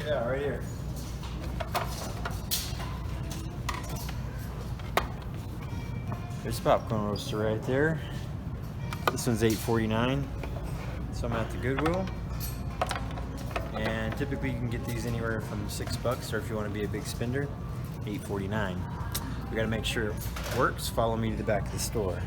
Yeah, right here. There's a popcorn roaster right there. This one's $8.49. So I'm at the Goodwill. And typically you can get these anywhere from $6, or if you want to be a big spender, $8.49. We gotta make sure it works. Follow me to the back of the store.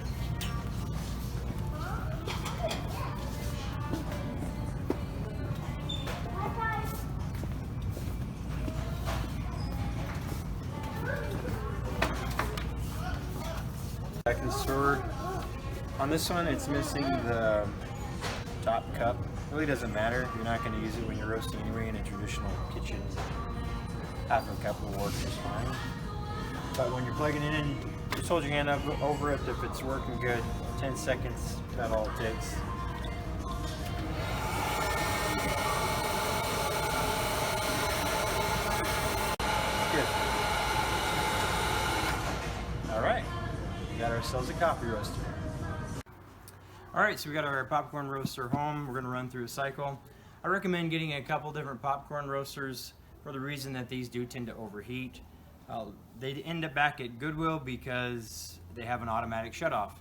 Back of the store. On this one, it's missing the top cup. It really doesn't matter. You're not going to use it when you're roasting anyway in a traditional kitchen. Half a cup will work just fine. But when you're plugging it in, just hold your hand up over it. If it's working good, 10 seconds, that's all it takes. Good. All right, we got ourselves a coffee roaster. All right, so we got our popcorn roaster home. We're gonna run through a cycle. I recommend getting a couple different popcorn roasters for the reason that these do tend to overheat. They end up back at Goodwill because they have an automatic shutoff.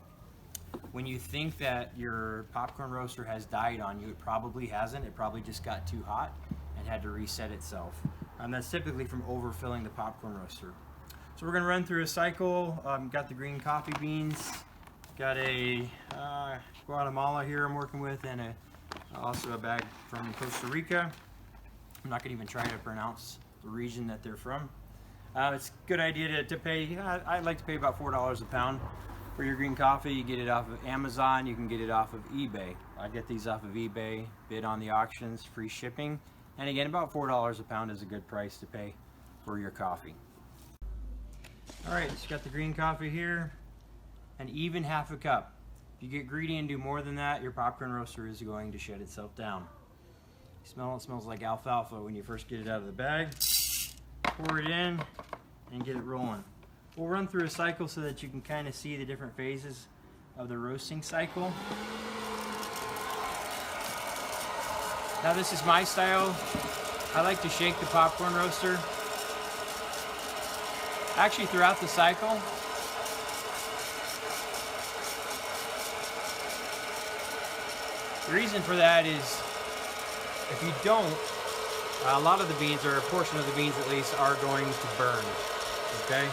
When you think that your popcorn roaster has died on you, it probably hasn't. It probably just got too hot and had to reset itself. And that's typically from overfilling the popcorn roaster. So we're gonna run through a cycle. Got the green coffee beans. Got a Guatemala here I'm working with, and also a bag from Costa Rica. I'm not going to even try to pronounce the region that they're from. It's a good idea to pay, I'd like to pay about $4 a pound for your green coffee. You get it off of Amazon, you can get it off of eBay. I get these off of eBay, bid on the auctions, free shipping. And again, about $4 a pound is a good price to pay for your coffee. All right, so you got the green coffee here. An even half a cup. If you get greedy and do more than that, your popcorn roaster is going to shut itself down. You smell it, smells like alfalfa when you first get it out of the bag. Pour it in and get it rolling. We'll run through a cycle so that you can kind of see the different phases of the roasting cycle. Now this is my style. I like to shake the popcorn roaster. Actually, throughout the cycle, the reason for that is if you don't, a lot of the beans, or a portion of the beans at least, are going to burn, okay?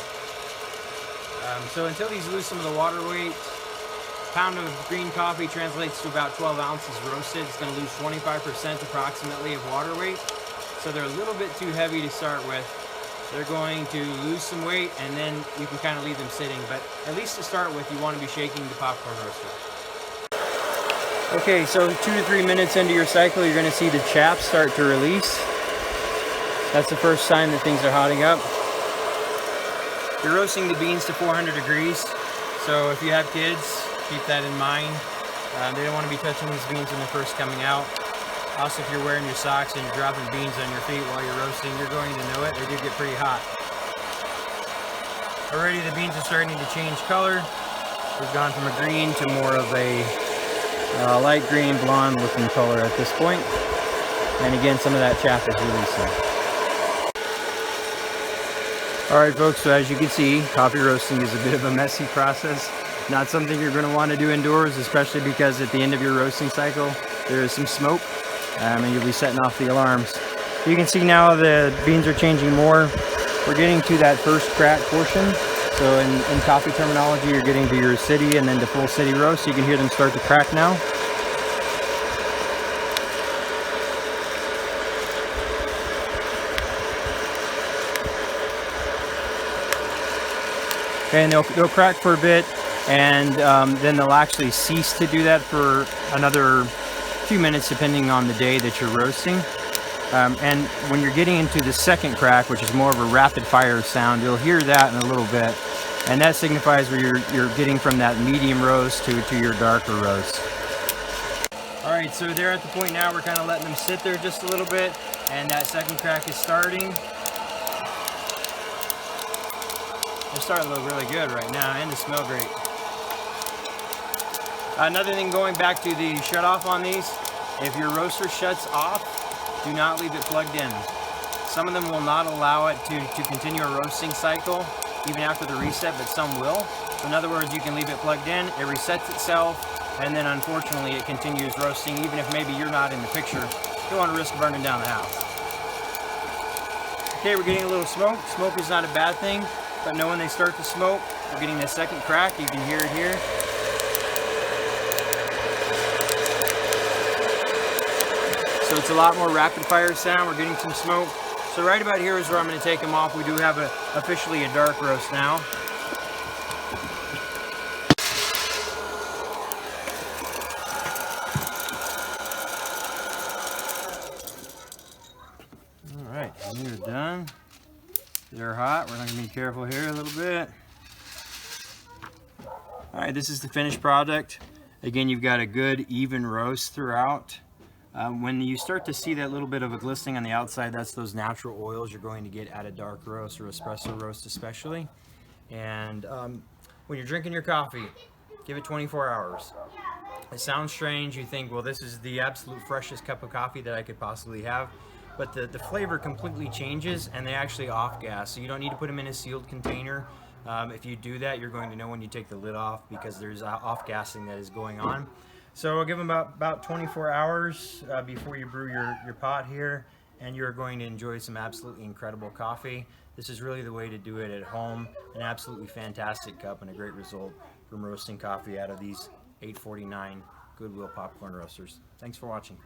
So until these lose some of the water weight, a pound of green coffee translates to about 12 ounces roasted. It's going to lose 25% approximately of water weight. So they're a little bit too heavy to start with. They're going to lose some weight, and then you can kind of leave them sitting. But at least to start with, you want to be shaking the popcorn roaster. Okay, so 2 to 3 minutes into your cycle, you're going to see the chaff start to release. That's the first sign that things are hotting up. You're roasting the beans to 400 degrees, so if you have kids, keep that in mind. They don't want to be touching these beans when they're first coming out. Also, if you're wearing your socks and you're dropping beans on your feet while you're roasting, you're going to know it. They do get pretty hot. Already the beans are starting to change color. We've gone from a green to more of a light green, blonde looking color at this point. And again, some of that chaff is releasing. Alright folks, so as you can see, coffee roasting is a bit of a messy process. Not something you're going to want to do indoors, especially because at the end of your roasting cycle, there is some smoke, and you'll be setting off the alarms. You can see now the beans are changing more. We're getting to that first crack portion. So in coffee terminology, you're getting to your city and then to full city roast. You can hear them start to crack now. Okay, and they'll crack for a bit, and then they'll actually cease to do that for another few minutes depending on the day that you're roasting. And when you're getting into the second crack, which is more of a rapid fire sound, you'll hear that in a little bit, and that signifies where you're getting from that medium roast to your darker roast. All right, so they're at the point now we're kind of letting them sit there just a little bit, and that second crack is starting. They're starting to look really good right now, and to smell great. Another thing, going back to the shut off on these, if your roaster shuts off, do not leave it plugged in. Some of them will not allow it to continue a roasting cycle even after the reset, but some will. So in other words, you can leave it plugged in, it resets itself, and then unfortunately it continues roasting even if maybe you're not in the picture. You don't want to risk burning down the house. Okay, we're getting a little smoke. Smoke is not a bad thing, but know when they start to smoke, we're getting the second crack. You can hear it here. So it's a lot more rapid fire sound. We're getting some smoke. So right about here is where I'm going to take them off. We do have officially a dark roast now. All right, they're done. They're hot. We're going to be careful here a little bit. All right, this is the finished product. Again, you've got a good even roast throughout. When you start to see that little bit of a glistening on the outside, that's those natural oils you're going to get at a dark roast or espresso roast especially. And when you're drinking your coffee, give it 24 hours. It sounds strange. You think, well, this is the absolute freshest cup of coffee that I could possibly have. But the flavor completely changes, and they actually off-gas. So you don't need to put them in a sealed container. If you do that, you're going to know when you take the lid off because there's off-gassing that is going on. So I'll give them about 24 hours before you brew your pot here, and you're going to enjoy some absolutely incredible coffee. This is really the way to do it at home. An absolutely fantastic cup and a great result from roasting coffee out of these 849 Goodwill popcorn roasters. Thanks for watching.